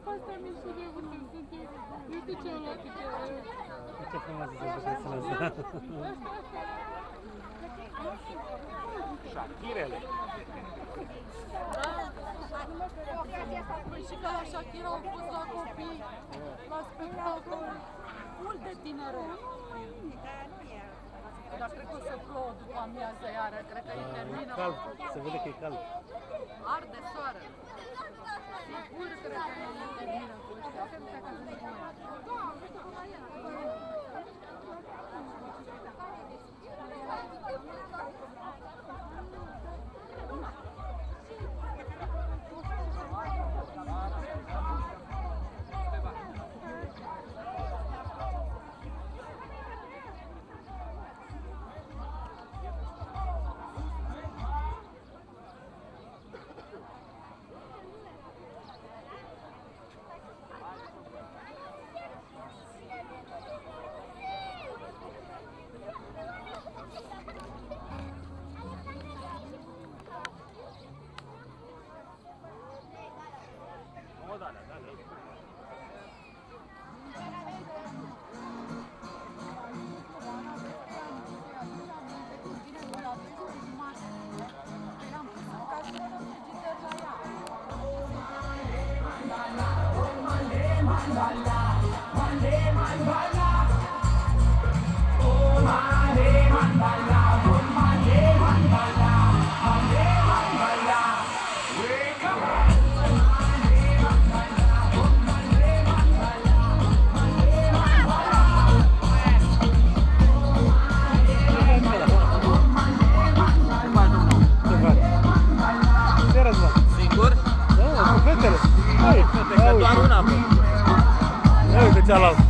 pe astea mi sunt de unde sunt eu. Uite ce au luat, Ce frumos să vedeți asta. Shakirele. Păi și ca la Shakira au fost la copii, la spectacol, mult de tinere. Dar cred că o să plouă după amiază iară, cred că îi termină. Cald, se vede că e cald. Arde soare. Sigur, cred că îi termină cu ăștia. Singur? Da, cu fetele. Hai, doar una. uite cealaltă.